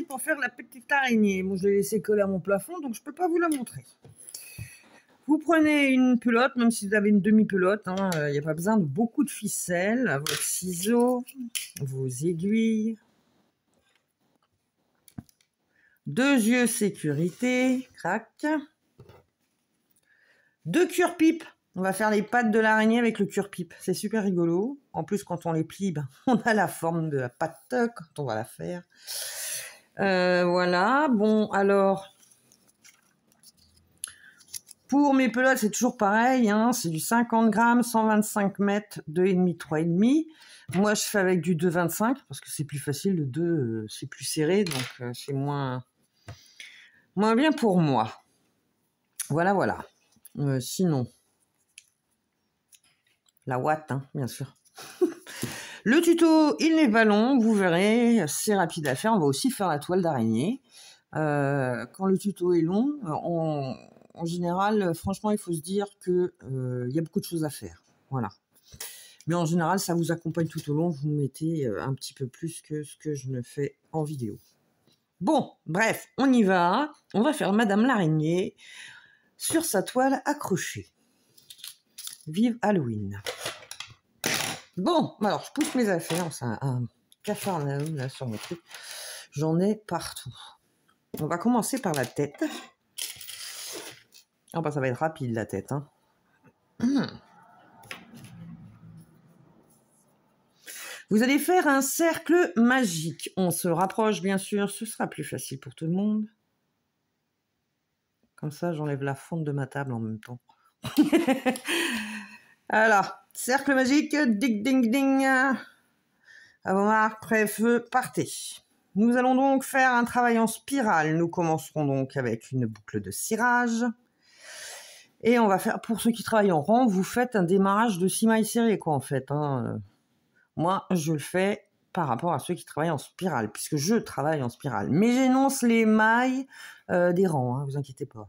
pour faire la petite araignée. Moi, je l'ai laissé coller à mon plafond, donc je ne peux pas vous la montrer. Vous prenez une pelote, même si vous avez une demi-pelote, il n'y a pas besoin de beaucoup de ficelle, vos ciseaux, vos aiguilles, 2 yeux sécurité, crac, 2 cure-pipes. On va faire les pattes de l'araignée avec le cure-pipe. C'est super rigolo. En plus, quand on les plie, on a la forme de la patte quand on va la faire. Voilà. Bon, alors, pour mes pelotes, c'est toujours pareil. C'est du 50 grammes, 125 mètres, 2,5, 3,5. Moi, je fais avec du 2,25 parce que c'est plus facile. Le 2, c'est plus serré, donc c'est moins bien pour moi. Voilà, voilà. Sinon, la ouate, bien sûr. Le tuto, il n'est pas long, vous verrez, c'est rapide à faire. On va aussi faire la toile d'araignée. Quand le tuto est long, en général, franchement, il faut se dire que y a beaucoup de choses à faire. Voilà. Mais en général, ça vous accompagne tout au long. Vous mettez un petit peu plus que ce que je ne fais en vidéo. Bon, bref, on y va. On va faire Madame l'araignée sur sa toile accrochée. Vive Halloween. Bon, alors je pousse mes affaires, c'est un cafarnaum là sur mon truc. J'en ai partout. On va commencer par la tête. Ça va être rapide la tête. Vous allez faire un cercle magique. On se rapproche bien sûr, ce sera plus facile pour tout le monde. Comme ça, j'enlève la fonte de ma table en même temps. Alors, cercle magique, ding ding ding. À vos marques, prêt, feu, partez. Nous allons donc faire un travail en spirale. Nous commencerons donc avec une boucle de cirage. Et on va faire, pour ceux qui travaillent en rang, vous faites un démarrage de 6 mailles serrées, quoi, en fait. Moi, je le fais par rapport à ceux qui travaillent en spirale, puisque je travaille en spirale. Mais j'énonce les mailles des rangs, vous inquiétez pas.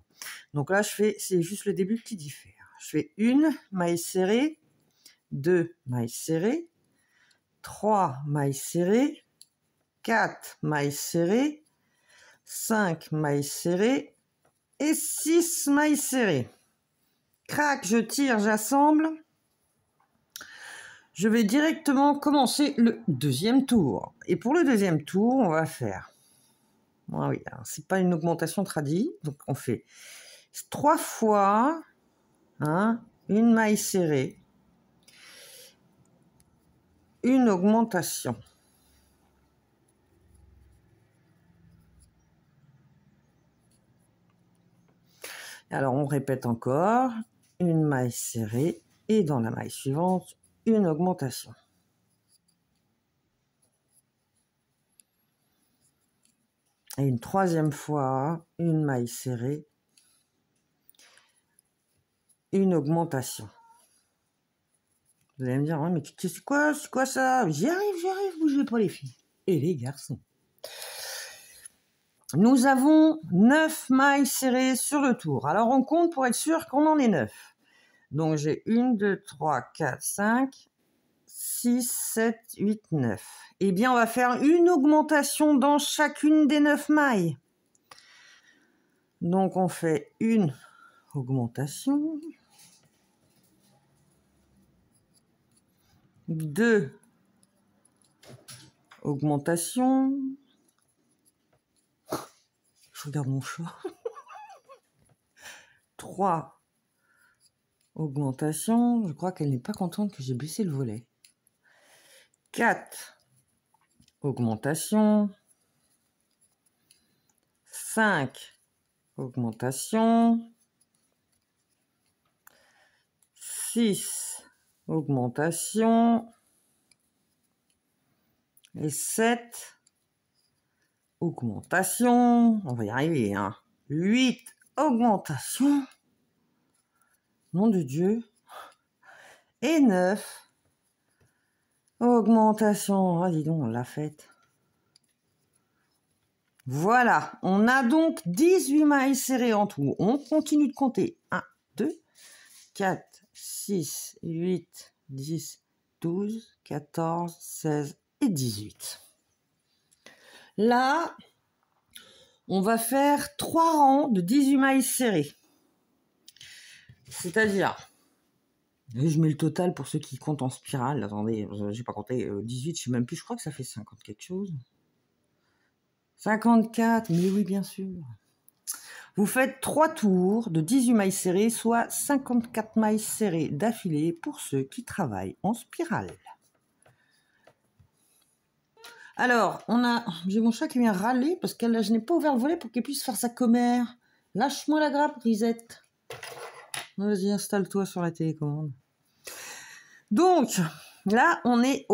Donc là, c'est juste le début qui diffère. Je fais 1 maille serrée, 2 mailles serrées, 3 mailles serrées, 4 mailles serrées, 5 mailles serrées et 6 mailles serrées. Crac, je tire, j'assemble. Je vais directement commencer le deuxième tour. Et pour le deuxième tour, on va faire... Ah oui, c'est pas une augmentation tradie, donc on fait 3 fois une maille serrée, une augmentation. Alors on répète encore, une maille serrée et dans la maille suivante, une augmentation. Et une troisième fois, une maille serrée, une augmentation. Vous allez me dire, mais c'est quoi ça? J'y arrive, bougez pas les filles. Et les garçons. Nous avons 9 mailles serrées sur le tour. Alors on compte pour être sûr qu'on en ait 9. Donc j'ai 1, 2, 3, 4, 5, 6, 7, 8, 9. Eh bien, on va faire une augmentation dans chacune des 9 mailles. Donc on fait une augmentation. 2 augmentations. Je regarde mon chat. 3 augmentations. Je crois qu'elle n'est pas contente que j'ai baissé le volet. 4 augmentations. 5 augmentations. 6 augmentations. Et 7 augmentations. On va y arriver. 8 augmentations. Nom de Dieu. Et 9 augmentations. Ah, dis donc, on l'a faite. Voilà, on a donc 18 mailles serrées en tout. On continue de compter. 1, 2, 4, 6, 8, 10, 12, 14, 16 et 18. Là, On va faire 3 rangs de 18 mailles serrées. C'est-à-dire, je mets le total pour ceux qui comptent en spirale. Attendez, j'ai pas compté 18, je sais même plus, je crois que ça fait 50 quelque chose. 54, mais oui, bien sûr. Vous faites 3 tours de 18 mailles serrées, soit 54 mailles serrées d'affilée pour ceux qui travaillent en spirale. Alors, j'ai mon chat qui vient râler parce que je n'ai pas ouvert le volet pour qu'elle puisse faire sa commère. Lâche-moi la grappe, Risette. Vas-y, installe-toi sur la télécommande. Donc, là, on est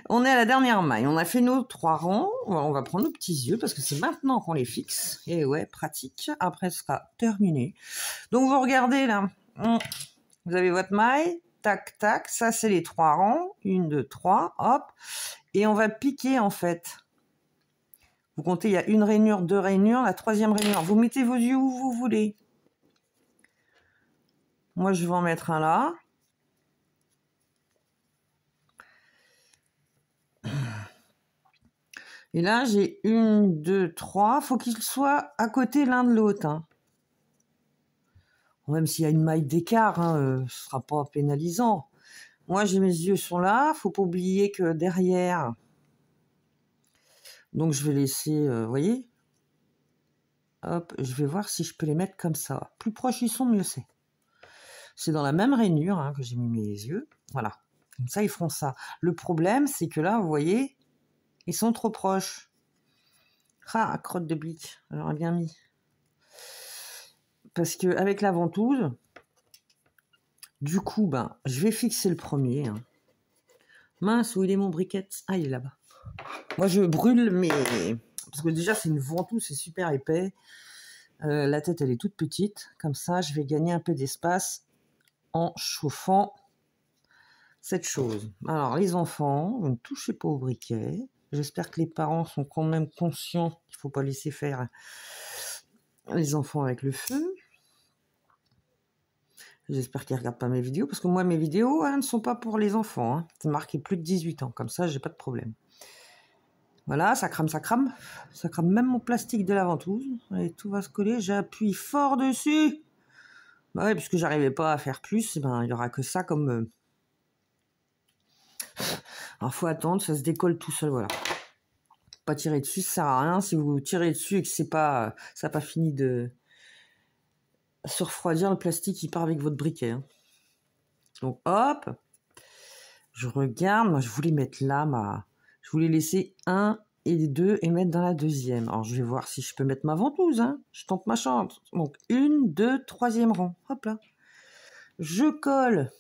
on est à la dernière maille. On a fait nos 3 rangs. On va prendre nos petits yeux parce que c'est maintenant qu'on les fixe. Et ouais, pratique. Après, ce sera terminé. Donc, vous regardez là. Vous avez votre maille. Tac, tac. Ça, c'est les 3 rangs. 1, 2, 3. Hop. Et on va piquer, en fait. Vous comptez, il y a une rainure, 2 rainures. La 3e rainure, vous mettez vos yeux où vous voulez. Moi, je vais en mettre un là. Et là, j'ai 1, 2, 3. Faut qu'ils soient à côté l'un de l'autre. Hein. Même s'il y a une maille d'écart, hein, ce sera pas pénalisant. Moi, mes yeux sont là. Faut pas oublier que derrière... Donc, je vais laisser... vous voyez ? Hop, je vais voir si je peux les mettre comme ça. Plus proches ils sont, mieux c'est. C'est dans la même rainure hein, que j'ai mis mes yeux. Voilà. Comme ça, ils feront ça. Le problème, c'est que là, vous voyez... Ils sont trop proches. Ah, crotte de bique. J'aurais bien mis. Parce qu'avec la ventouse, du coup, je vais fixer le premier. Hein. Mince, où il est mon briquet? Ah, il est là-bas. Moi, je brûle, mais... Parce que déjà, c'est une ventouse, c'est super épais. La tête, elle est toute petite. Comme ça, je vais gagner un peu d'espace en chauffant cette chose. Alors, les enfants, vous ne touchez pas au briquet. J'espère que les parents sont quand même conscients qu'il ne faut pas laisser faire les enfants avec le feu. J'espère qu'ils ne regardent pas mes vidéos, parce que moi, mes vidéos ne sont pas pour les enfants. Hein. C'est marqué plus de 18 ans, comme ça, j'ai pas de problème. Voilà, ça crame, ça crame. Ça crame même mon plastique de la ventouse. Et tout va se coller, j'appuie fort dessus. Bah ouais, puisque j'arrivais pas à faire plus, il y aura que ça comme... Alors, faut attendre, ça se décolle tout seul, voilà. Pas tirer dessus, ça sert à rien. Si vous tirez dessus et que ça n'a pas fini de se refroidir, le plastique, il part avec votre briquet. Hein. Donc, hop, je regarde. Moi, je voulais mettre là, je voulais laisser 1 et 2 et mettre dans la 2e. Alors, je vais voir si je peux mettre ma ventouse. Hein. Je tente ma chance. Donc, 1, 2, 3e rang. Hop là. Je colle.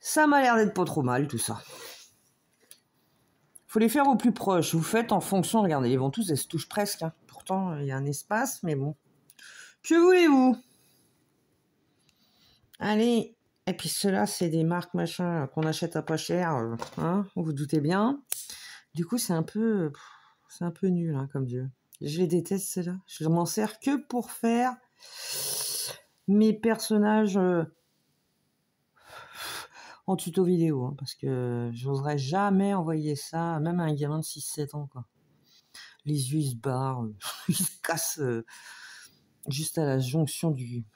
Ça m'a l'air d'être pas trop mal, tout ça. Faut les faire au plus proche. Vous faites en fonction, regardez, les ventouses, elles se touchent presque. Hein. Pourtant, il y a un espace, mais bon. Que voulez-vous? Allez. Et puis ceux-là, c'est des marques machin qu'on achète à pas cher. Hein, vous vous doutez bien. Du coup, c'est un peu nul hein, comme Dieu. Je les déteste, ceux-là. Je m'en sers que pour faire mes personnages en tuto vidéo. Hein, parce que j'oserais jamais envoyer ça, même à un gamin de 6-7 ans. Quoi. Les yeux, ils se barrent. Ils se cassent juste à la jonction du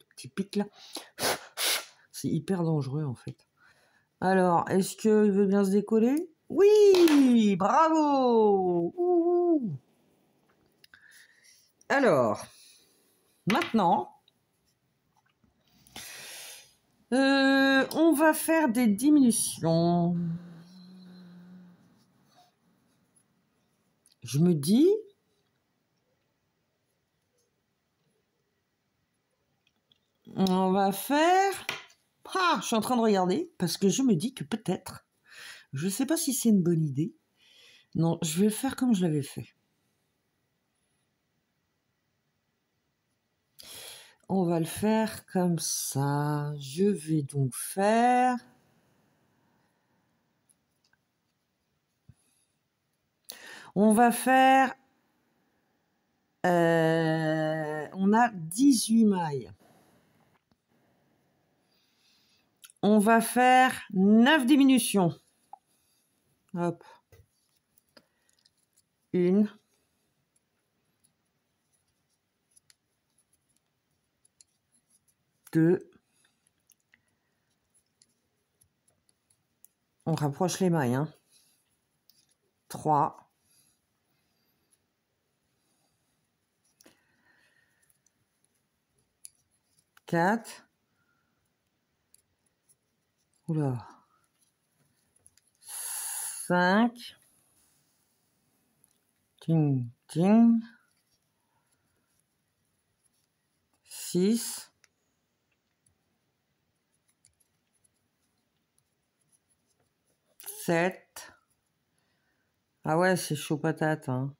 petit pic, là. C'est hyper dangereux, en fait. Alors, est-ce qu'il veut bien se décoller? Oui, bravo. Ouh. Alors, maintenant, on va faire des diminutions. Je me dis, on va faire... Ah, je suis en train de regarder parce que je me dis que peut-être, je ne sais pas si c'est une bonne idée. Non, je vais faire comme je l'avais fait. On va le faire comme ça. Je vais donc faire... On va faire... on a 18 mailles. On va faire 9 diminutions. Hop. 1, 2, on rapproche les mailles, hein. 3, 4, oula, 5, ting, ting, 6, 7, ah ouais, c'est chaud patate, hein.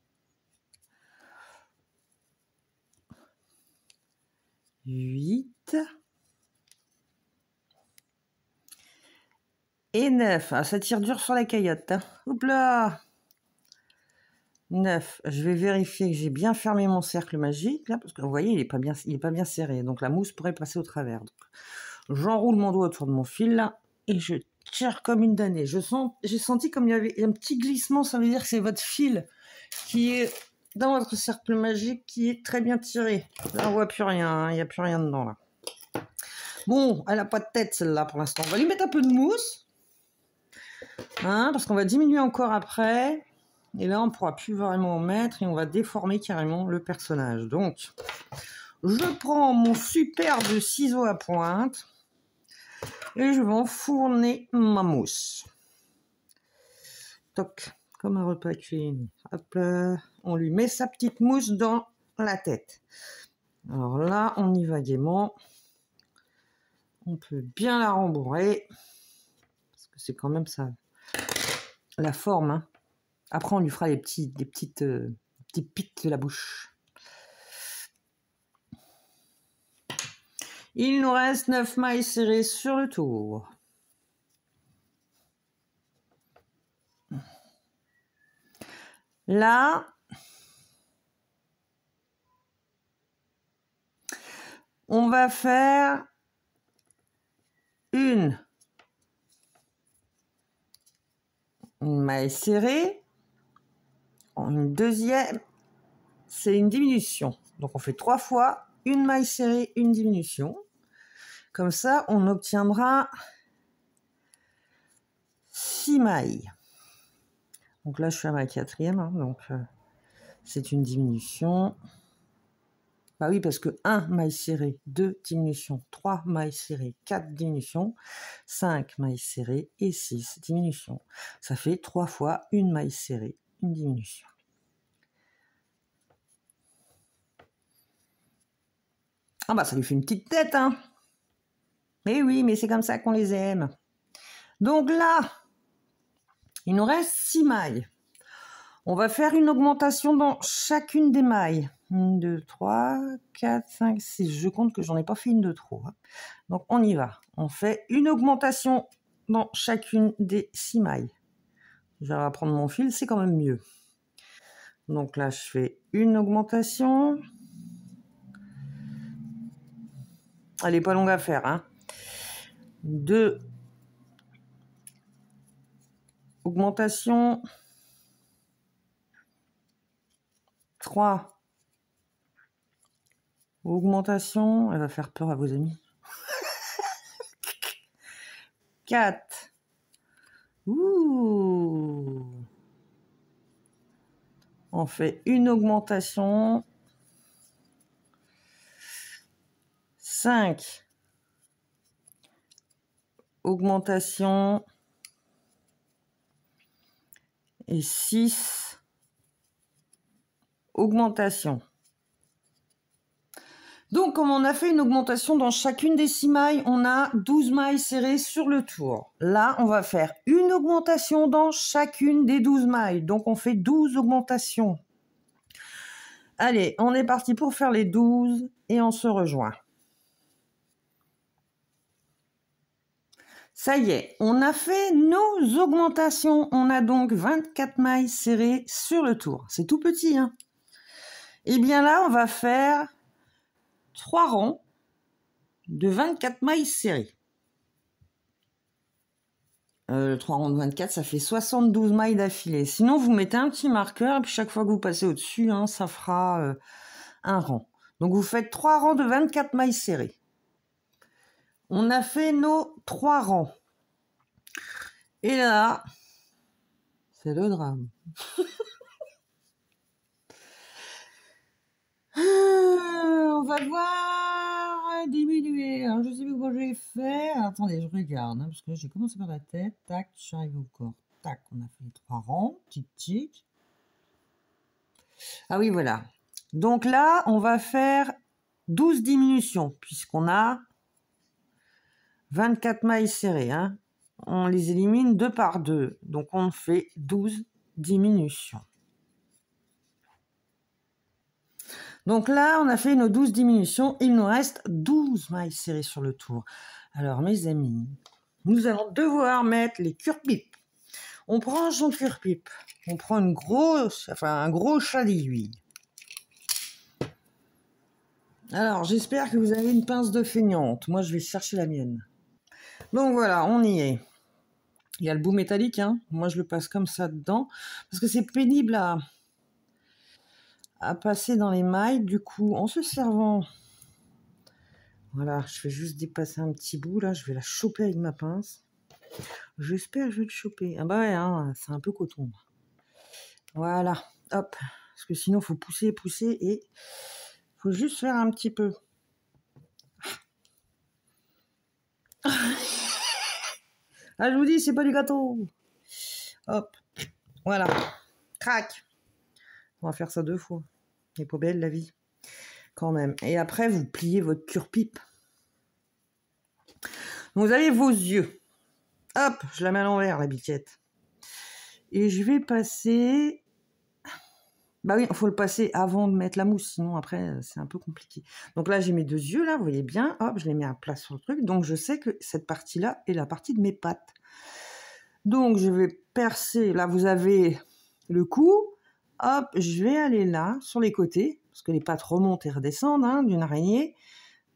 8 et 9. Ah, ça tire dur sur la caillotte, hein. Hop là, 9. Je vais vérifier que j'ai bien fermé mon cercle magique, là, parce que vous voyez, il est pas bien serré. Donc la mousse pourrait passer au travers. J'enroule mon doigt autour de mon fil, là, et je tire comme une damnée. J'ai senti comme il y avait un petit glissement, ça veut dire que c'est votre fil qui est dans votre cercle magique qui est très bien tiré. Là, on voit plus rien, hein, il n'y a plus rien dedans, là. Bon, elle n'a pas de tête, celle-là, pour l'instant. On va lui mettre un peu de mousse, hein, parce qu'on va diminuer encore après. Et là, on ne pourra plus vraiment en mettre et on va déformer carrément le personnage. Donc, je prends mon superbe ciseau à pointe et je vais enfourner ma mousse. Toc, comme un repas de cuisine. Hop là, on lui met sa petite mousse dans la tête. Alors là, on y va gaiement. On peut bien la rembourrer. Parce que c'est quand même ça, la forme, hein. Après, on lui fera des petites pics de la bouche. Il nous reste 9 mailles serrées sur le tour. Là, on va faire une maille serrée. Une deuxième, c'est une diminution. Donc on fait 3 fois une maille serrée, une diminution. Comme ça, on obtiendra 6 mailles. Donc là, je suis à ma 4e, hein, donc c'est une diminution. Bah oui, parce que 1 maille serrée, 2 diminutions, 3 mailles serrées, 4 diminutions, 5 mailles serrées et 6 diminutions. Ça fait 3 fois une maille serrée, une diminution. Ah bah ça lui fait une petite tête, hein. Mais oui, mais c'est comme ça qu'on les aime. Donc là, il nous reste 6 mailles. On va faire une augmentation dans chacune des mailles. 1, 2, 3, 4, 5, 6. Je compte que j'en ai pas fait une de trop. Donc on y va. On fait une augmentation dans chacune des 6 mailles. Je vais reprendre mon fil, c'est quand même mieux. Donc là, je fais une augmentation. Elle n'est pas longue à faire, hein. 2 augmentations. 3 augmentations. Elle va faire peur à vos amis. 4. Ouh. On fait une augmentation. 5 augmentation et 6 augmentation. Donc, comme on a fait une augmentation dans chacune des 6 mailles, on a 12 mailles serrées sur le tour. Là, on va faire une augmentation dans chacune des 12 mailles. Donc, on fait 12 augmentations. Allez, on est parti pour faire les 12 et on se rejoint. Ça y est, on a fait nos augmentations. On a donc 24 mailles serrées sur le tour. C'est tout petit, hein. Et bien là, on va faire 3 rangs de 24 mailles serrées. Le 3 rangs de 24, ça fait 72 mailles d'affilée. Sinon, vous mettez un petit marqueur, et puis chaque fois que vous passez au-dessus, hein, ça fera un rang. Donc, vous faites 3 rangs de 24 mailles serrées. On a fait nos 3 rangs. Et là, c'est le drame. On va devoir diminuer. Alors, je sais plus comment je vais faire. Attendez, je regarde, hein, parce que j'ai commencé par la tête. Tac, je suis arrivé au corps. Tac, on a fait les 3 rangs. Tic, tic. Ah oui, voilà. Donc là, on va faire 12 diminutions, puisqu'on a 24 mailles serrées. Hein. On les élimine 2 par 2. Donc on fait 12 diminutions. Donc là, on a fait nos 12 diminutions. Il nous reste 12 mailles serrées sur le tour. Alors, mes amis, nous allons devoir mettre les cure-pipes. On prend son cure-pipe. On prend un gros chat d'aiguille. Alors, j'espère que vous avez une pince de feignante. Moi, je vais chercher la mienne. Donc voilà, on y est. Il y a le bout métallique. Hein. Moi, je le passe comme ça dedans. Parce que c'est pénible à passer dans les mailles. Du coup, en se servant... Voilà, je vais juste dépasser un petit bout. Là, je vais la choper avec ma pince. J'espère que je vais le choper. Ah bah ouais, hein, c'est un peu coton. Voilà, hop. Parce que sinon, il faut pousser et il faut juste faire un petit peu. Ah, je vous dis, c'est pas du gâteau. Hop, voilà. Crac. On va faire ça 2 fois. Elle est pas belle, la vie. Quand même. Et après, vous pliez votre cure-pipe. Vous avez vos yeux. Hop, je la mets à l'envers, la biquette. Et je vais passer... Bah oui, il faut le passer avant de mettre la mousse, sinon après, c'est un peu compliqué. Donc là, j'ai mes 2 yeux, là, vous voyez bien. Hop, je les mets à plat sur le truc. Donc, je sais que cette partie-là est la partie de mes pattes. Donc, je vais percer. Là, vous avez le cou. Hop, je vais aller là, sur les côtés, parce que les pattes remontent et redescendent hein, d'une araignée.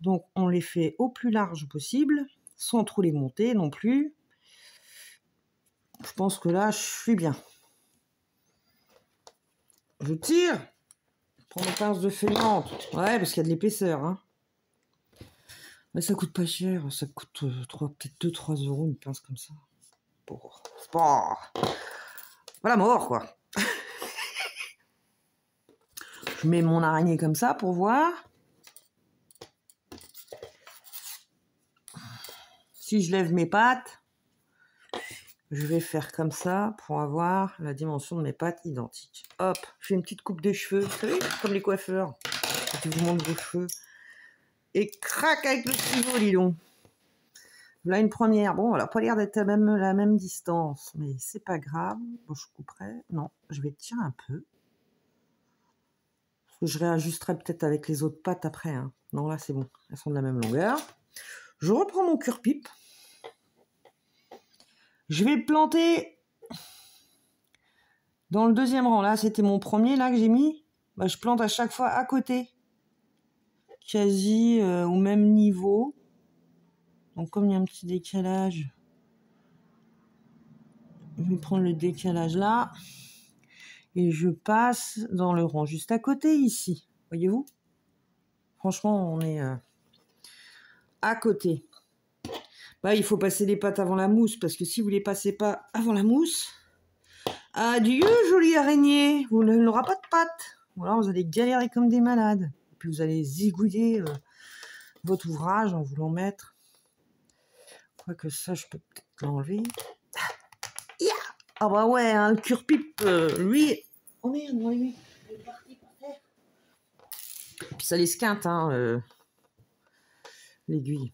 Donc, on les fait au plus large possible, sans trop les monter non plus. Je pense que là, je suis bien. Je tire. Je prends mes pinces de feignante. Ouais, parce qu'il y a de l'épaisseur. Hein. Mais ça coûte pas cher. Ça coûte peut-être 2-3 euros une pince comme ça. C'est pas la mort, quoi. Je mets mon araignée comme ça pour voir. Si je lève mes pattes, je vais faire comme ça pour avoir la dimension de mes pattes identique. Hop, je fais une petite coupe de cheveux, vous savez, comme les coiffeurs. Quand ils vous montrent vos cheveux. Et crac avec le ciseau, dis donc. Là, une première. Bon, elle n'a pas l'air d'être à la même distance, mais c'est pas grave. Bon, je couperai. Non, je vais tirer un peu. Parce que je réajusterai peut-être avec les autres pattes après. Hein. Non, là, c'est bon. Elles sont de la même longueur. Je reprends mon cure-pipe. Je vais planter dans le 2e rang. Là, c'était mon premier là que j'ai mis. Bah, je plante à chaque fois à côté. Quasi au même niveau. Donc, comme il y a un petit décalage, je vais prendre le décalage là. Et je passe dans le rang juste à côté ici. Voyez-vous? Franchement, on est à côté. Bah, il faut passer les pattes avant la mousse, parce que si vous ne les passez pas avant la mousse, adieu jolie araignée, vous n'aurez pas de pattes. Ou alors vous allez galérer comme des malades. Et puis vous allez zigouiller votre ouvrage en voulant mettre. Quoique ça, je peux peut-être l'enlever. Ah bah ouais, hein, le cure-pipe, lui... Oh merde, lui, il est parti par terre. Puis ça l'esquinte, hein, l'aiguille.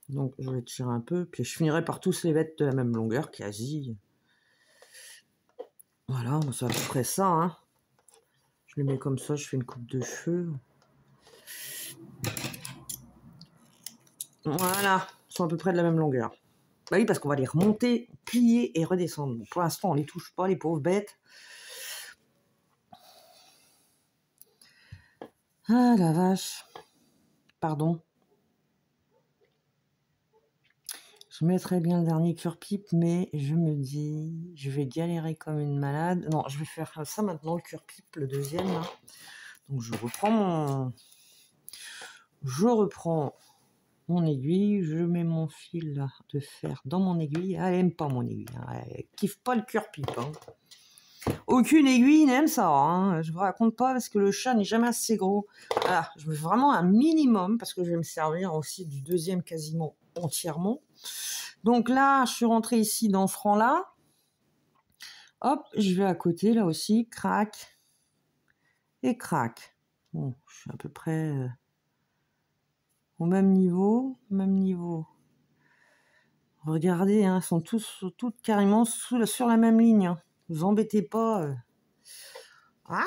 Donc je vais tirer un peu, puis je finirai par tous les mettre de la même longueur, quasi. Voilà, c'est à peu près ça. Hein. Je les mets comme ça, je fais une coupe de cheveux. Voilà, ils sont à peu près de la même longueur. Bah oui, parce qu'on va les remonter, plier et redescendre. Bon, pour l'instant, on les touche pas, les pauvres bêtes. Ah la vache. Pardon. Je mettrais bien le dernier cure-pipe, mais je me dis, je vais galérer comme une malade. Non, je vais faire ça maintenant, le cure-pipe, le deuxième, là. Donc, je reprends mon aiguille, je mets mon fil là, de fer dans mon aiguille. Elle aime pas mon aiguille, hein. Elle kiffe pas le cure-pipe, hein. Aucune aiguille n'aime ça, hein. Je vous raconte pas parce que le chat n'est jamais assez gros. Voilà, je veux vraiment un minimum parce que je vais me servir aussi du deuxième quasiment entièrement. Donc là, je suis rentrée ici dans ce rang-là. Hop, je vais à côté, là aussi, crac et crac. Bon, je suis à peu près au même niveau, Regardez, hein, ils sont toutes carrément sur la même ligne. Hein. Vous embêtez pas. Ah,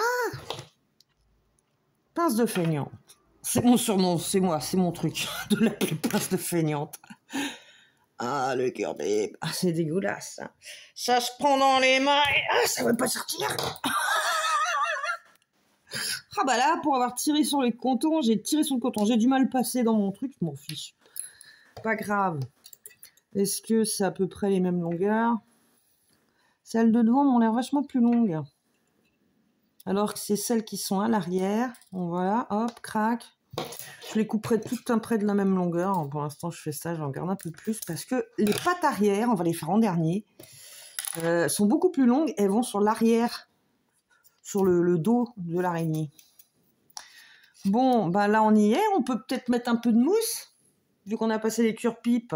pince de feignante. C'est mon surnom, c'est moi, c'est mon truc de l'appeler pince de feignante. Ah, le cœur bébé. Ah, c'est dégueulasse. Hein. Ça se prend dans les mains et ah, ça veut pas sortir. Ah bah là, pour avoir tiré sur les cotons, j'ai tiré sur le coton. J'ai du mal passer dans mon truc, je m'en fiche. Pas grave. Est-ce que c'est à peu près les mêmes longueurs? Celles de devant m'ont l'air vachement plus longues. Alors que c'est celles qui sont à l'arrière. Bon, voilà, hop, crac. Je les couperai toutes un près de la même longueur. Pour l'instant, je fais ça, j'en garde un peu plus. Parce que les pattes arrière, on va les faire en dernier, sont beaucoup plus longues. Elles vont sur l'arrière, sur le dos de l'araignée. Bon, bah là, on y est. On peut peut-être mettre un peu de mousse. Vu qu'on a passé les cure-pipes,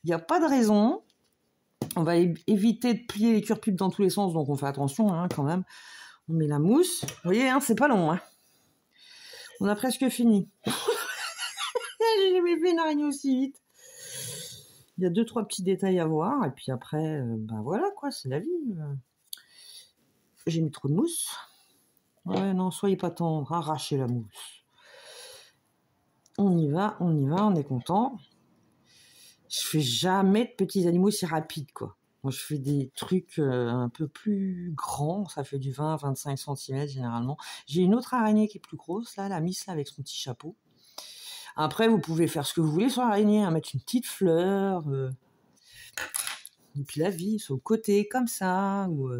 il n'y a pas de raison. On va éviter de plier les cure-pipes dans tous les sens, donc on fait attention hein, quand même. On met la mousse. Vous voyez, hein, c'est pas long. Hein. On a presque fini. J'ai jamais fait une araignée aussi vite. Il y a 2-3 petits détails à voir. Et puis après, ben voilà quoi, c'est la vie. J'ai mis trop de mousse. Ouais, non, soyez pas tendre. Arrachez la mousse. On y va, on est content. Je fais jamais de petits animaux si rapides, quoi. Moi, je fais des trucs un peu plus grands. Ça fait du 20-25 cm généralement. J'ai une autre araignée qui est plus grosse, là, la Miss, là, avec son petit chapeau. Après, vous pouvez faire ce que vous voulez sur l'araignée, hein, mettre une petite fleur, et puis la vie, sur le côté, comme ça, ou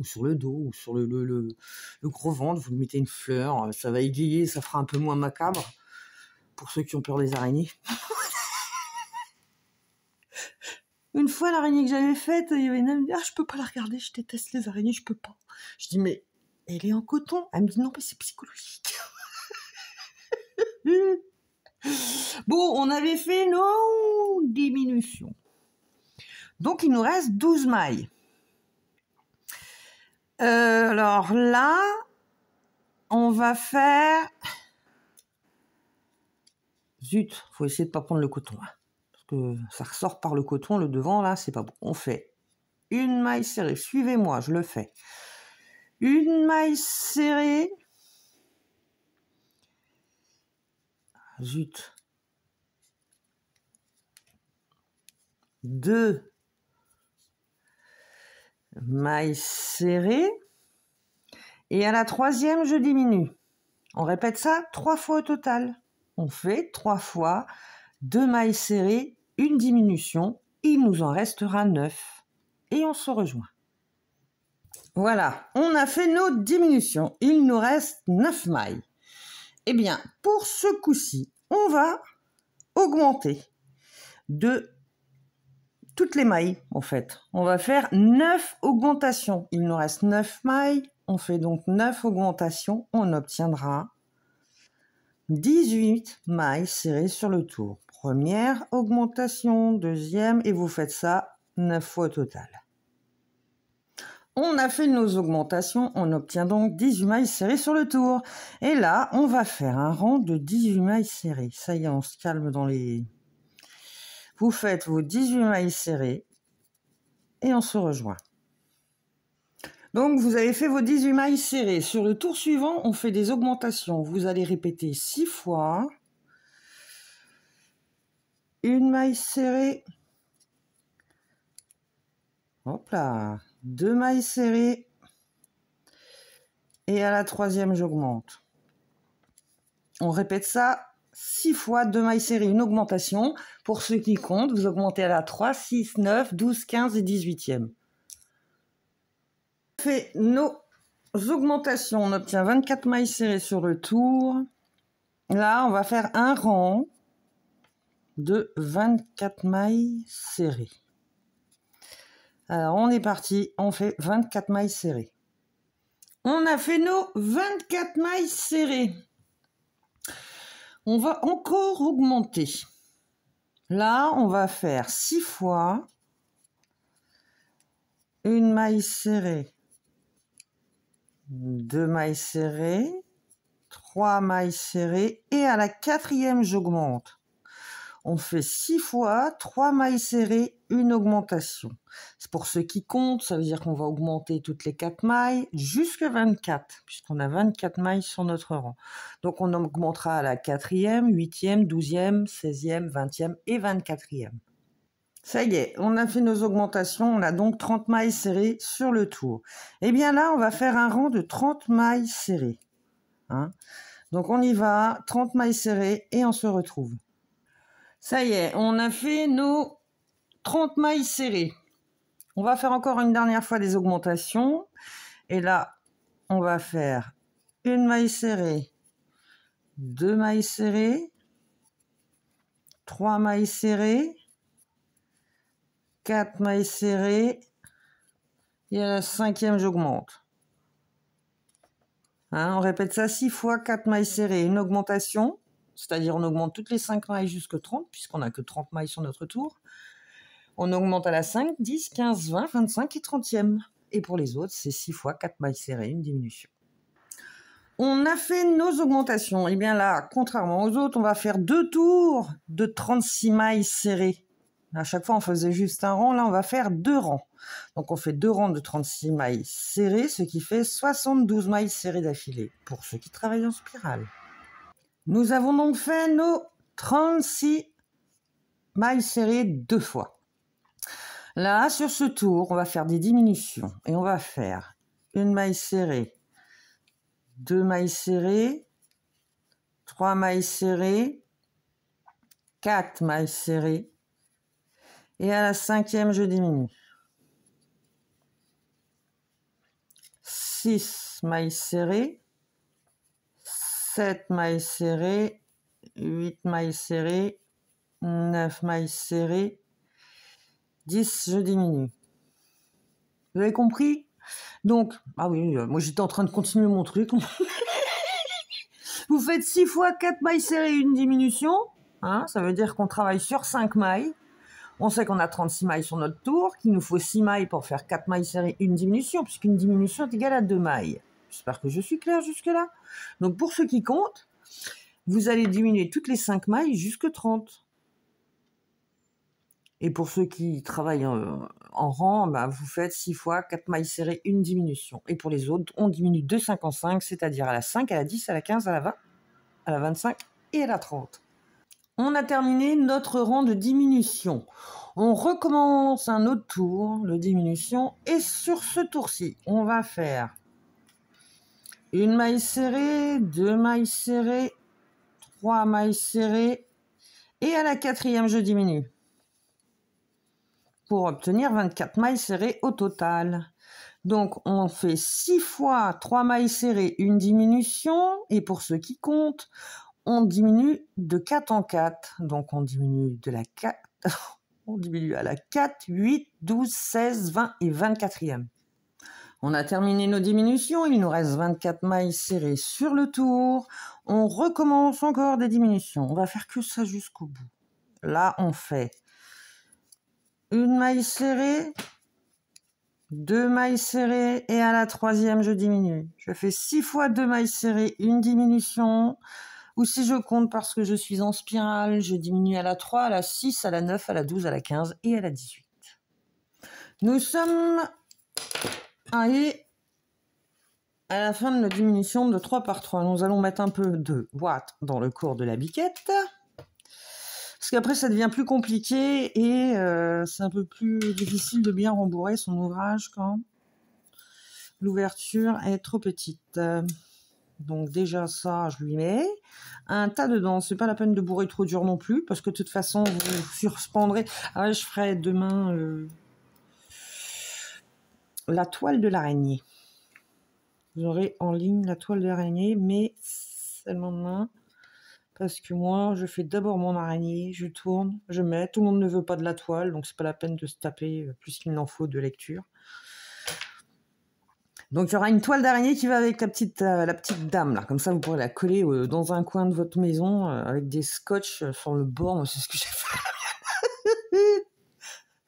sur le dos, ou sur le gros ventre, vous mettez une fleur, ça va égayer, ça fera un peu moins macabre, pour ceux qui ont peur des araignées. Une fois, l'araignée que j'avais faite, il y avait une amie qui me dit « Ah, je peux pas la regarder, je déteste les araignées, je peux pas. » Je dis « Mais elle est en coton. » Elle me dit « Non, mais c'est psychologique. » Bon, on avait fait nos diminutions. Donc, il nous reste 12 mailles. Alors là, on va faire... Zut, faut essayer de pas prendre le coton. Hein, parce que ça ressort par le coton, le devant, là, c'est pas bon. On fait une maille serrée. Suivez-moi, je le fais. Une maille serrée. Zut. 2 mailles serrées. Et à la 3e, je diminue. On répète ça 3 fois au total. On fait 3 fois 2 mailles serrées, une diminution. Il nous en restera 9. Et on se rejoint. Voilà, on a fait nos diminutions. Il nous reste 9 mailles. Eh bien, pour ce coup-ci, on va augmenter de toutes les mailles, en fait. On va faire 9 augmentations. Il nous reste 9 mailles. On fait donc 9 augmentations. On obtiendra 18 mailles serrées sur le tour. Première augmentation, deuxième, et vous faites ça 9 fois au total. On a fait nos augmentations, on obtient donc 18 mailles serrées sur le tour. Et là, on va faire un rang de 18 mailles serrées. Ça y est, on se calme dans les... Vous faites vos 18 mailles serrées et on se rejoint. Donc, vous avez fait vos 18 mailles serrées. Sur le tour suivant, on fait des augmentations. Vous allez répéter 6 fois. Une maille serrée. Hop là. 2 mailles serrées. Et à la 3e, j'augmente. On répète ça 6 fois 2 mailles serrées, une augmentation. Pour ceux qui comptent, vous augmentez à la 3, 6, 9, 12, 15 et 18e. On fait nos augmentations, on obtient 24 mailles serrées sur le tour. Là, on va faire un rang de 24 mailles serrées. Alors, on est parti, on fait 24 mailles serrées. On a fait nos 24 mailles serrées. On va encore augmenter. Là, on va faire 6 fois une maille serrée, 2 mailles serrées, 3 mailles serrées et à la 4e, j'augmente. On fait 6 fois 3 mailles serrées, une augmentation. C'est pour ceux qui comptent, ça veut dire qu'on va augmenter toutes les 4 mailles jusqu'à 24, puisqu'on a 24 mailles sur notre rang. Donc on augmentera à la 4e, 8e, 12e, 16e, 20e et 24e. Ça y est, on a fait nos augmentations, on a donc 30 mailles serrées sur le tour. Et bien là, on va faire un rang de 30 mailles serrées. Hein? Donc on y va, 30 mailles serrées et on se retrouve. Ça y est, on a fait nos 30 mailles serrées. On va faire encore une dernière fois des augmentations. Et là, on va faire une maille serrée, 2 mailles serrées, 3 mailles serrées, 4 mailles serrées, et à la 5e, j'augmente. Hein, on répète ça 6 fois, 4 mailles serrées, une augmentation. C'est-à-dire on augmente toutes les 5 mailles jusqu'à 30, puisqu'on n'a que 30 mailles sur notre tour. On augmente à la 5, 10, 15, 20, 25 et 30e. Et pour les autres, c'est 6 fois 4 mailles serrées, une diminution. On a fait nos augmentations. Et bien là, contrairement aux autres, on va faire 2 tours de 36 mailles serrées. À chaque fois, on faisait juste un rang. Là, on va faire 2 rangs. Donc, on fait 2 rangs de 36 mailles serrées, ce qui fait 72 mailles serrées d'affilée, pour ceux qui travaillent en spirale. Nous avons donc fait nos 36 mailles serrées 2 fois. Là, sur ce tour, on va faire des diminutions. Et on va faire une maille serrée, 2 mailles serrées, 3 mailles serrées, 4 mailles serrées. Et à la 5e, je diminue. 6 mailles serrées, 7 mailles serrées, 8 mailles serrées, 9 mailles serrées, 10, je diminue. Vous avez compris? Donc, ah oui, moi j'étais en train de continuer mon truc. Vous faites 6 fois 4 mailles serrées, une diminution. Hein, ça veut dire qu'on travaille sur 5 mailles. On sait qu'on a 36 mailles sur notre tour, qu'il nous faut 6 mailles pour faire 4 mailles serrées, une diminution, puisqu'une diminution est égale à 2 mailles. J'espère que je suis claire jusque-là. Donc pour ceux qui comptent, vous allez diminuer toutes les 5 mailles jusque 30. Et pour ceux qui travaillent en rang, bah, vous faites 6 fois 4 mailles serrées, une diminution. Et pour les autres, on diminue de 5 en 5, c'est-à-dire à la 5, à la 10, à la 15, à la 20, à la 25 et à la 30. On a terminé notre rang de diminution. On recommence un autre tour de diminution. Et sur ce tour-ci, on va faire une maille serrée, 2 mailles serrées, 3 mailles serrées. Et à la 4e, je diminue. Pour obtenir 24 mailles serrées au total. Donc, on fait 6 fois 3 mailles serrées, une diminution. Et pour ceux qui comptent, on diminue de 4 en 4. Donc, on diminue de la 4... on diminue à la 4, 8, 12, 16, 20 et 24e. On a terminé nos diminutions. Il nous reste 24 mailles serrées sur le tour. On recommence encore des diminutions. On va faire que ça jusqu'au bout. Là, on fait une maille serrée, 2 mailles serrées et à la 3e, je diminue. Je fais 6 fois 2 mailles serrées, une diminution. Ou si je compte parce que je suis en spirale, je diminue à la 3, à la 6, à la 9, à la 12, à la 15 et à la 18. Nous sommes arrivés à la fin de notre diminution de 3 par 3. Nous allons mettre un peu de watts dans le cours de la biquette. Parce qu'après, ça devient plus compliqué et c'est un peu plus difficile de bien rembourrer son ouvrage quand l'ouverture est trop petite. Donc déjà ça, je lui mets un tas dedans. C'est pas la peine de bourrer trop dur non plus, parce que de toute façon, vous suspendrez. Ah ouais, je ferai demain la toile de l'araignée. Vous aurez en ligne la toile de l'araignée, mais c'est le lendemain. Parce que moi, je fais d'abord mon araignée, je tourne, je mets. Tout le monde ne veut pas de la toile, donc c'est pas la peine de se taper plus qu'il n'en faut de lecture. Donc il y aura une toile d'araignée qui va avec la petite dame là, comme ça vous pourrez la coller dans un coin de votre maison avec des scotch sur le bord. C'est ce que j'ai fait.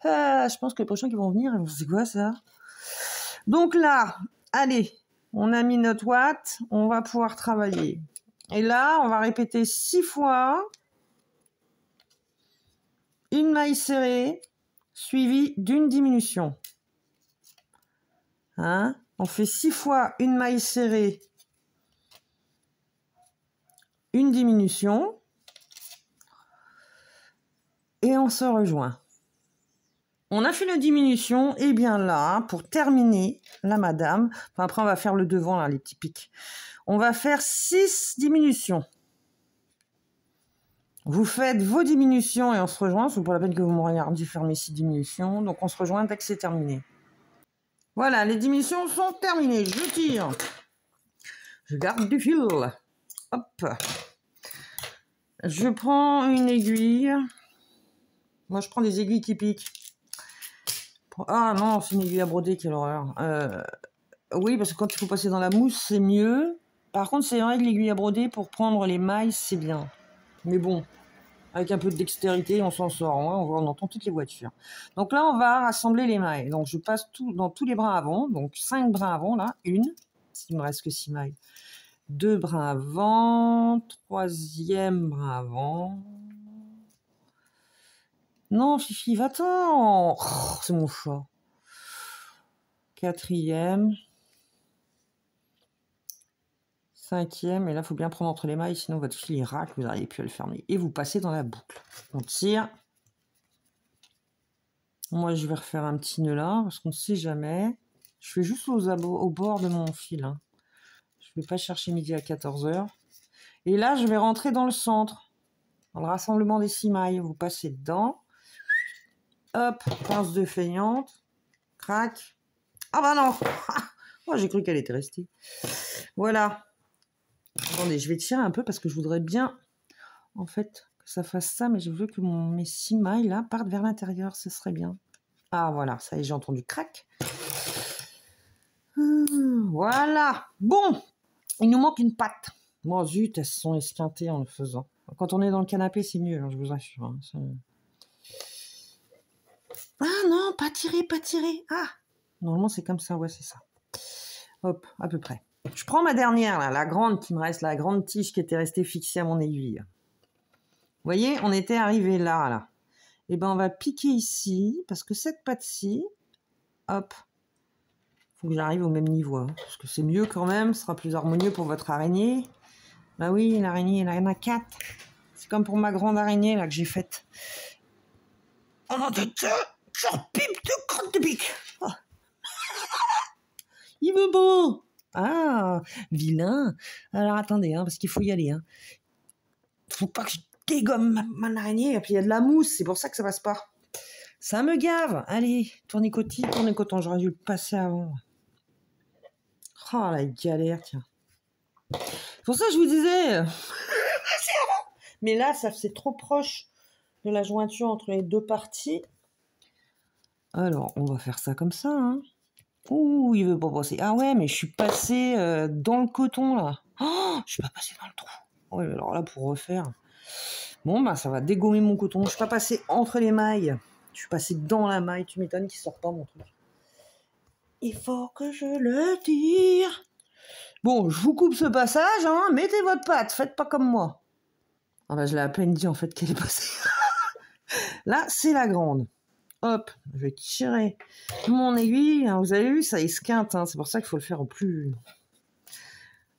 Je pense que les prochains qui vont venir, c'est quoi ça? Donc là, allez, on a mis notre watt, on va pouvoir travailler. Et là, on va répéter 6 fois une maille serrée suivie d'une diminution. Hein? On fait 6 fois une maille serrée, une diminution, et on se rejoint. On a fait la diminution, et bien là, pour terminer, la madame, enfin après on va faire le devant, là, les petits pics. On va faire 6 diminutions. Vous faites vos diminutions et on se rejoint. C'est pas la peine que vous me regardiez faire mes 6 diminutions. Donc on se rejoint dès que c'est terminé. Voilà, les diminutions sont terminées. Je tire. Je garde du fil. Hop. Je prends une aiguille. Moi, je prends des aiguilles qui piquent. Ah non, c'est une aiguille à broder, quelle horreur. Oui, parce que quand il faut passer dans la mousse, c'est mieux. Par contre, c'est vrai que l'aiguille à broder, pour prendre les mailles, c'est bien. Mais bon, avec un peu de dextérité, on s'en sort. Hein, on entend toutes les voitures. Donc là, on va rassembler les mailles. Donc je passe dans tous les brins avant. Donc 5 brins avant, là. Une. Il me reste que 6 mailles. 2 brins avant. 3e brin avant. Non, Fifi, va-t'en. Oh, c'est mon chat. 4e. 5e. Et là, il faut bien prendre entre les mailles, sinon votre fil il racle, vous n'arrivez plus à le fermer. Et vous passez dans la boucle. On tire. Moi, je vais refaire un petit nœud là, parce qu'on ne sait jamais. Je fais juste au bord de mon fil. Hein. Je ne vais pas chercher midi à 14h. Et là, je vais rentrer dans le centre. Dans le rassemblement des 6 mailles. Vous passez dedans. Hop, pince de feignante. Crac. Ah bah non. Oh, j'ai cru qu'elle était restée. Voilà. Attendez, je vais tirer un peu parce que je voudrais bien, en fait, que ça fasse ça. Mais je veux que mes 6 mailles, là, partent vers l'intérieur. Ce serait bien. Ah, voilà. Ça y est, j'ai entendu crac. Voilà. Bon. Il nous manque une patte. Bon, zut, elles se sont esquintées en le faisant. Quand on est dans le canapé, c'est mieux, hein, je vous assure. Hein, ah non, pas tirer, pas tirer. Ah, normalement, c'est comme ça, ouais, c'est ça. Hop, à peu près. Je prends ma dernière, là, la grande qui me reste, la grande tige qui était restée fixée à mon aiguille. Vous voyez, on était arrivé là, là. Et ben, on va piquer ici, parce que cette patte-ci, hop, faut que j'arrive au même niveau, hein, parce que c'est mieux quand même, ce sera plus harmonieux pour votre araignée. Bah oui, l'araignée, il y en a 4. C'est comme pour ma grande araignée, là, que j'ai faite. Oh non, je repipe de crotte de pique. Oh. Il veut beau. Ah, vilain. Alors attendez, hein, parce qu'il faut y aller. Hein. Faut pas que je dégomme ma araignée. Et puis il y a de la mousse, c'est pour ça que ça passe pas. Ça me gave. Allez, tournicotis, tournicoton. J'aurais dû le passer avant. Oh, la galère, tiens. C'est pour ça que je vous disais. Mais là, c'est trop proche de la jointure entre les deux parties. Alors, on va faire ça comme ça. Hein. Ouh, il veut pas passer. Ah ouais, mais je suis passé dans le coton, là. Oh, je suis pas passé dans le trou. Ouais, alors là, pour refaire... Bon, bah, ça va dégommer mon coton. Je suis pas passé entre les mailles. Je suis passé dans la maille. Tu m'étonnes qu'il sort pas, mon truc. Il faut que je le tire. Bon, je vous coupe ce passage, hein. Mettez votre patte. Faites pas comme moi. Ah bah, je l'ai à peine dit, en fait, qu'elle est passée. Là, c'est la grande. Hop, je vais tirer mon aiguille. Vous avez vu, ça esquinte. Hein. C'est pour ça qu'il faut le faire au plus...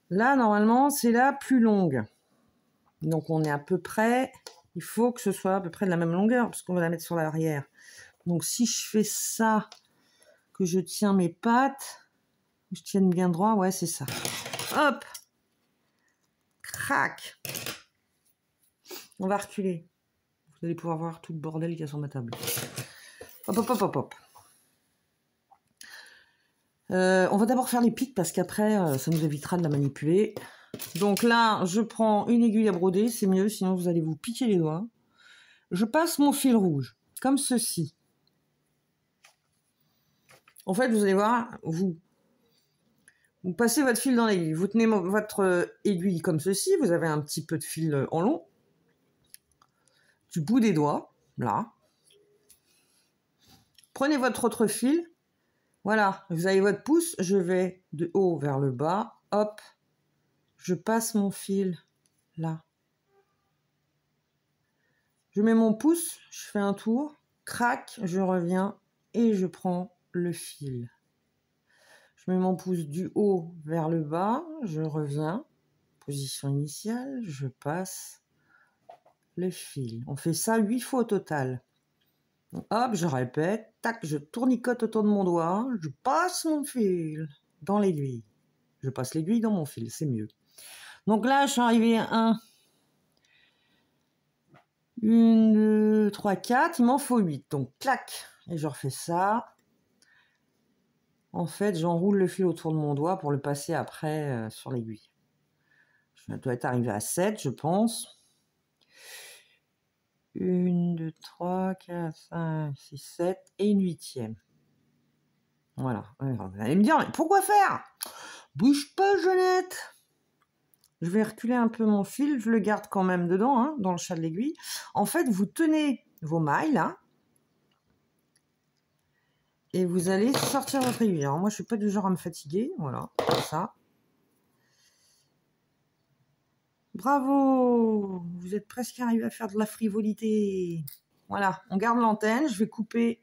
Là, normalement, c'est la plus longue. Donc, on est à peu près... Il faut que ce soit à peu près de la même longueur, parce qu'on va la mettre sur l'arrière. Donc, si je fais ça, que je tiens mes pattes, que je tienne bien droit, ouais, c'est ça. Hop, Crac. On va reculer. Vous allez pouvoir voir tout le bordel qu'il y a sur ma table. Hop, hop, hop, hop, hop. On va d'abord faire les pics parce qu'après, ça nous évitera de la manipuler. Donc là, je prends une aiguille à broder, c'est mieux, sinon vous allez vous piquer les doigts. Je passe mon fil rouge, comme ceci. En fait, vous allez voir, vous passez votre fil dans l'aiguille. Vous tenez votre aiguille comme ceci, vous avez un petit peu de fil en long. Du bout des doigts, là. Prenez votre autre fil. Voilà, vous avez votre pouce, je vais de haut vers le bas, hop, je passe mon fil là. Je mets mon pouce, je fais un tour, crac, je reviens et je prends le fil. Je mets mon pouce du haut vers le bas, je reviens, position initiale, je passe le fil. On fait ça 8 fois au total. Donc, hop, je répète, tac, je tournicote autour de mon doigt, je passe mon fil dans l'aiguille. Je passe l'aiguille dans mon fil, c'est mieux. Donc là, je suis arrivée à 1, 2, 3, 4, il m'en faut 8. Donc, clac, et je refais ça. En fait, j'enroule le fil autour de mon doigt pour le passer après sur l'aiguille. Je dois être arrivé à 7, je pense. 1, 2, 3, 4, 5, 6, 7 et une 8e. Voilà. Vous allez me dire, mais pourquoi faire? Bouge pas, Jeannette. Je vais reculer un peu mon fil, je le garde quand même dedans, hein, dans le chat de l'aiguille. En fait, vous tenez vos mailles, là, et vous allez sortir votre aiguille. Alors moi, je suis pas du genre à me fatiguer, voilà, comme ça. Bravo! Vous êtes presque arrivé à faire de la frivolité. Voilà, on garde l'antenne, je vais couper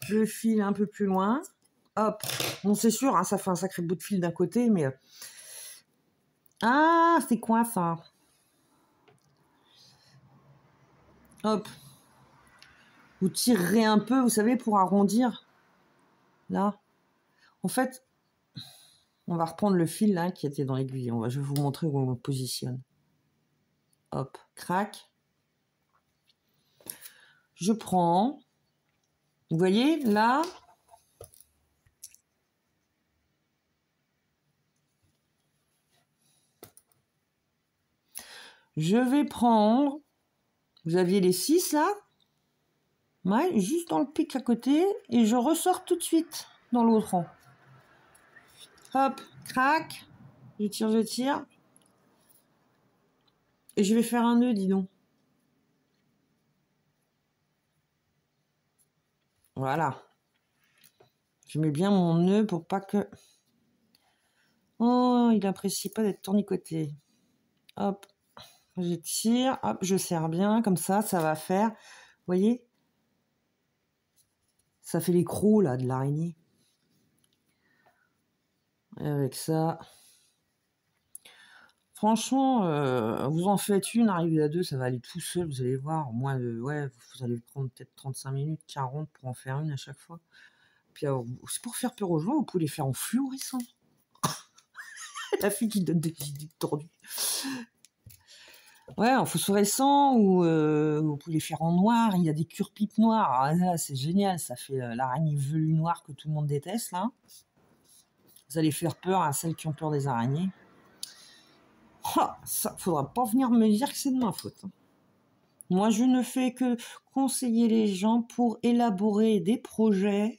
le fil un peu plus loin. Hop, bon c'est sûr, hein, ça fait un sacré bout de fil d'un côté, mais... Ah, c'est quoi ça? Hop. Vous tirerez un peu, vous savez, pour arrondir. Là. En fait, on va reprendre le fil là qui était dans l'aiguille. Je vais vous montrer où on le positionne. Hop, crac. Je prends. Vous voyez, là. Je vais prendre. Vous aviez les 6 là. Ouais, juste dans le pic à côté. Et je ressors tout de suite dans l'autre rang. Hop, crac. Je tire, je tire. Et je vais faire un nœud, dis donc. Voilà. Je mets bien mon nœud pour pas que... Oh, il apprécie pas d'être tournicoté. Hop, je tire, hop, je serre bien, comme ça va faire... Vous voyez? Ça fait les crocs, là, de l'araignée. Et avec ça... Franchement, vous en faites une, arrivez à 2, ça va aller tout seul, vous allez voir. Moins de... Ouais, vous allez prendre peut-être 35 minutes, 40 pour en faire une à chaque fois. Puis c'est pour faire peur aux gens, vous pouvez les faire en fluorescent. La fille qui donne des idées tordues. Ouais, en phosphorescent ou vous pouvez les faire en noir. Il y a des cure-pipes noires. Ah, là, c'est génial. Ça fait l'araignée velue noire que tout le monde déteste, là. Vous allez faire peur à celles qui ont peur des araignées. Oh, ça, faudra pas venir me dire que c'est de ma faute. Moi, je ne fais que conseiller les gens pour élaborer des projets.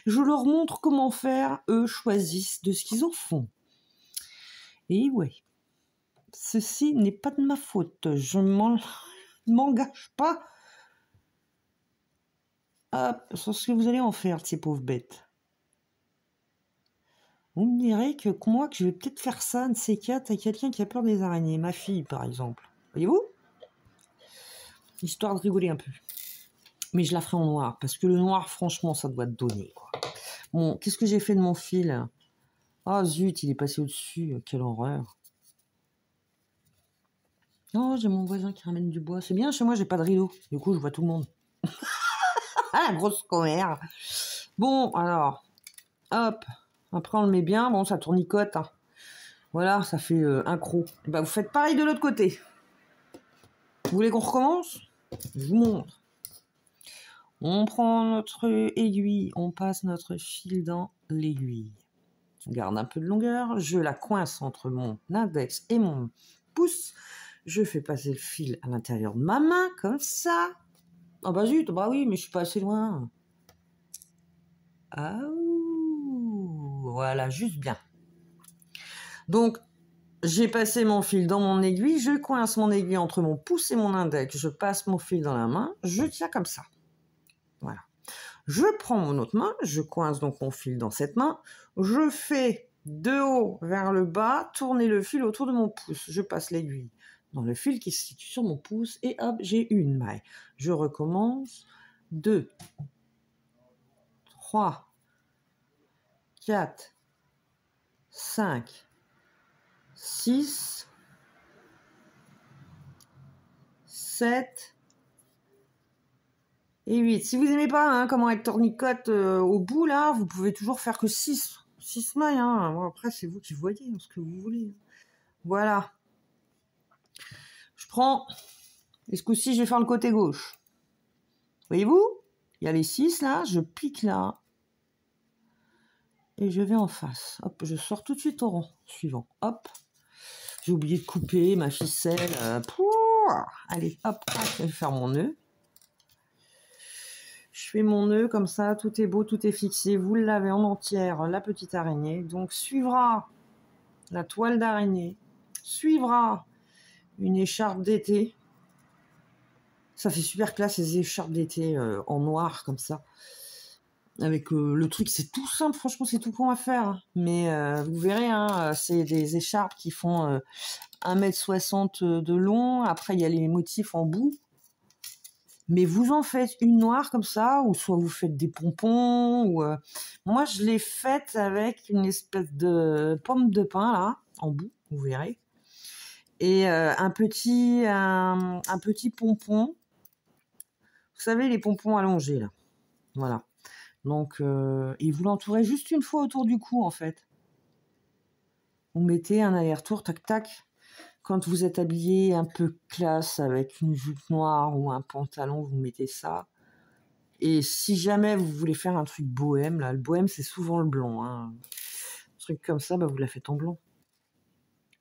Je leur montre comment faire. Eux choisissent de ce qu'ils en font. Et ouais. Ceci n'est pas de ma faute, je m'engage pas sur ce que vous allez en faire de ces pauvres bêtes. Vous me direz que moi, que je vais peut-être faire ça, de ces quatre, à quelqu'un qui a peur des araignées, ma fille par exemple. Voyez-vous? Histoire de rigoler un peu. Mais je la ferai en noir, parce que le noir, franchement, ça doit donner, quoi. Bon, qu'est-ce que j'ai fait de mon fil? Ah zut, il est passé au-dessus, quelle horreur. Oh, j'ai mon voisin qui ramène du bois. C'est bien, chez moi, j'ai pas de rideau. Du coup, je vois tout le monde. Ah, la grosse commère. Bon, alors, hop. Après, on le met bien. Bon, ça tournicote. Hein. Voilà, ça fait un croc. Et bah, vous faites pareil de l'autre côté. Vous voulez qu'on recommence? Je vous montre. On prend notre aiguille, on passe notre fil dans l'aiguille. On garde un peu de longueur, je la coince entre mon index et mon pouce. Je fais passer le fil à l'intérieur de ma main, comme ça. Ah bah zut, bah oui, mais je suis pas assez loin. Ah, voilà, juste bien. Donc, j'ai passé mon fil dans mon aiguille, je coince mon aiguille entre mon pouce et mon index, je passe mon fil dans la main, je tiens comme ça. Voilà. Je prends mon autre main, je coince donc mon fil dans cette main, je fais de haut vers le bas, tourner le fil autour de mon pouce. Je passe l'aiguille dans le fil qui se situe sur mon pouce et hop, j'ai une maille. Je recommence. 2, 3, 4, 5, 6, 7 et 8. Si vous n'aimez pas comment être tournicote au bout, là, vous pouvez toujours faire que 6 mailles. Bon, après, c'est vous qui voyez ce que vous voulez. Voilà. Je prends, et ce coup-ci, je vais faire le côté gauche. Voyez-vous? Il y a les 6 là, je pique là. Et je vais en face. Hop, je sors tout de suite au rang suivant. Hop. J'ai oublié de couper ma ficelle. Allez, hop, je vais faire mon nœud. Je fais mon nœud comme ça, tout est beau, tout est fixé. Vous l'avez en entière, la petite araignée. Donc, suivra la toile d'araignée. Suivra une écharpe d'été. Ça fait super classe, ces écharpes d'été en noir, comme ça. Avec le truc, c'est tout simple, franchement, c'est tout con à faire. Mais vous verrez, c'est des écharpes qui font 1,60 m de long. Après, il y a les motifs en bout. Mais vous en faites une noire comme ça, ou soit vous faites des pompons. Ou moi, je l'ai faite avec une espèce de pomme de pin, là, en bout, vous verrez. Et un petit pompon. Vous savez, les pompons allongés, là. Voilà. Donc, et vous l'entourez juste une fois autour du cou, en fait. Vous mettez un aller-retour, tac, tac. Quand vous êtes habillé un peu classe, avec une jupe noire ou un pantalon, vous mettez ça. Et si jamais vous voulez faire un truc bohème, là, le bohème, c'est souvent le blanc. Un truc comme ça, vous la faites en blanc.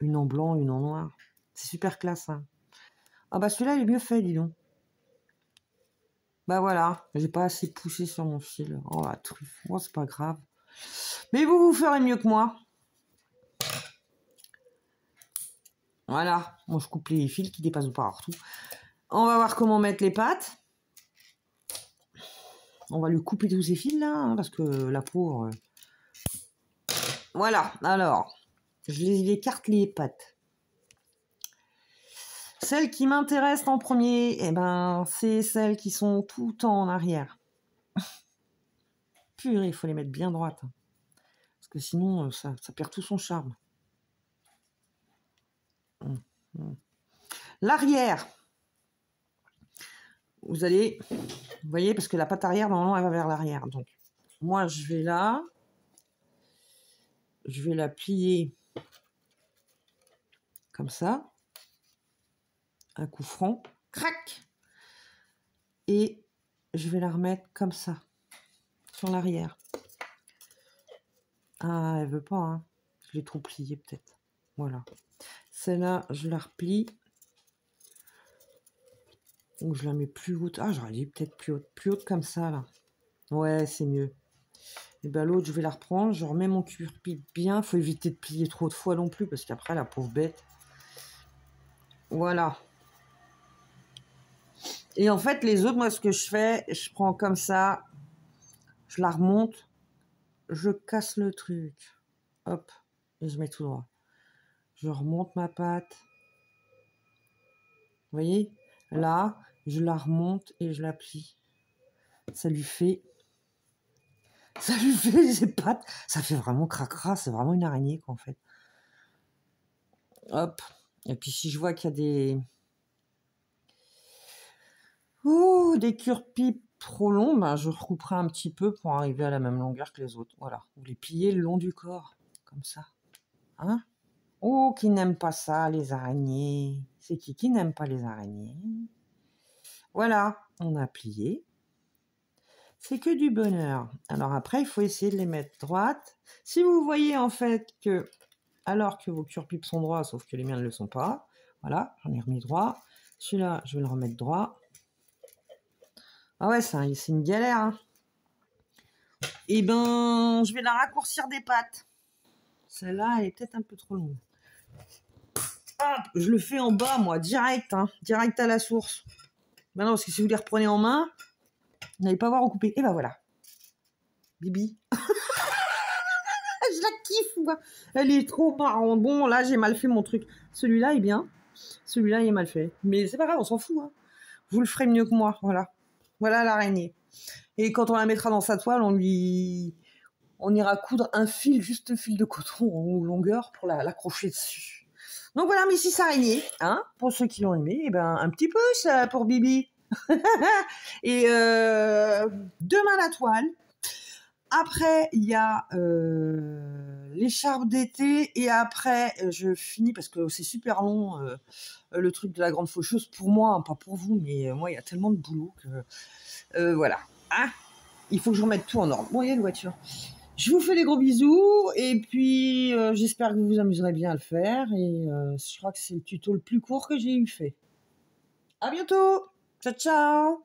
Une en blanc, une en noir. C'est super classe, hein. Ah bah celui-là, il est mieux fait, dis donc. Bah voilà, j'ai pas assez poussé sur mon fil. Oh la truffe, oh, c'est pas grave. Mais vous ferez mieux que moi. Voilà, moi je coupe les fils qui dépassent pas partout. On va voir comment mettre les pattes. On va lui couper tous ces fils là, parce que la pauvre... Voilà, alors, je les écarte les pattes. Celles qui m'intéressent en premier, c'est celles qui sont tout en arrière. Purée, il faut les mettre bien droites. Parce que sinon, ça perd tout son charme. L'arrière. Vous allez... Vous voyez, parce que la patte arrière, normalement, elle va vers l'arrière. Donc, moi, je vais là. Je vais la plier comme ça. Un coup franc. Crac! Et je vais la remettre comme ça. Sur l'arrière. Ah, elle veut pas, hein. Je l'ai trop pliée, peut-être. Voilà. Celle-là, je la replie. Ou je la mets plus haute. Ah, j'aurais dit peut-être plus haute. Plus haute comme ça, là. Ouais, c'est mieux. Et ben l'autre, je vais la reprendre. Je remets mon cuir-pipe bien. Faut éviter de plier trop de fois non plus, parce qu'après, la pauvre bête. Voilà. Et en fait, les autres, moi, ce que je fais, je prends comme ça. Je la remonte. Je casse le truc. Hop. Et je mets tout droit. Je remonte ma patte. Vous voyez? Là, je la remonte et je la plie. Ça lui fait les pattes. Ça fait vraiment cracra. C'est vraiment une araignée, quoi, en fait. Hop. Et puis, si je vois qu'il y a des cure-pipes trop longs, je recouperai un petit peu pour arriver à la même longueur que les autres. Voilà. Vous les pliez le long du corps. Comme ça. Hein? Oh, qui n'aime pas ça, les araignées? C'est qui n'aime pas les araignées? Voilà, on a plié. C'est que du bonheur. Alors après, il faut essayer de les mettre droites. Si vous voyez en fait que, alors que vos cure-pipes sont droits, sauf que les miens ne le sont pas, voilà, j'en ai remis droit. Celui-là, je vais le remettre droit. Ah ouais, c'est une galère. Hein. Eh ben, je vais la raccourcir des pattes. Celle-là, elle est peut-être un peu trop longue. Hop, je le fais en bas, moi, direct, hein, direct à la source. Ben non, parce que si vous les reprenez en main, vous n'allez pas voir où couper. Et ben voilà. Bibi. Je la kiffe, moi. Elle est trop marrante. Bon, là, j'ai mal fait mon truc. Celui-là est bien. Celui-là, il est mal fait. Mais c'est pas grave, on s'en fout. Hein. Vous le ferez mieux que moi. Voilà. Voilà l'araignée. Et quand on la mettra dans sa toile, on ira coudre un fil, juste un fil de coton en longueur pour l'accrocher dessus. Donc voilà mes 6 araignées, hein, pour ceux qui l'ont aimé, et ben un petit pouce pour Bibi. Et demain la toile. Après il y a l'écharpe d'été et après je finis parce que c'est super long le truc de la grande faucheuse pour moi, hein, pas pour vous, mais moi il y a tellement de boulot que voilà. Hein, il faut que je remette tout en ordre. Bon, il y a une voiture. Je vous fais des gros bisous et puis j'espère que vous vous amuserez bien à le faire et je crois que c'est le tuto le plus court que j'ai eu fait. À bientôt. Ciao ciao.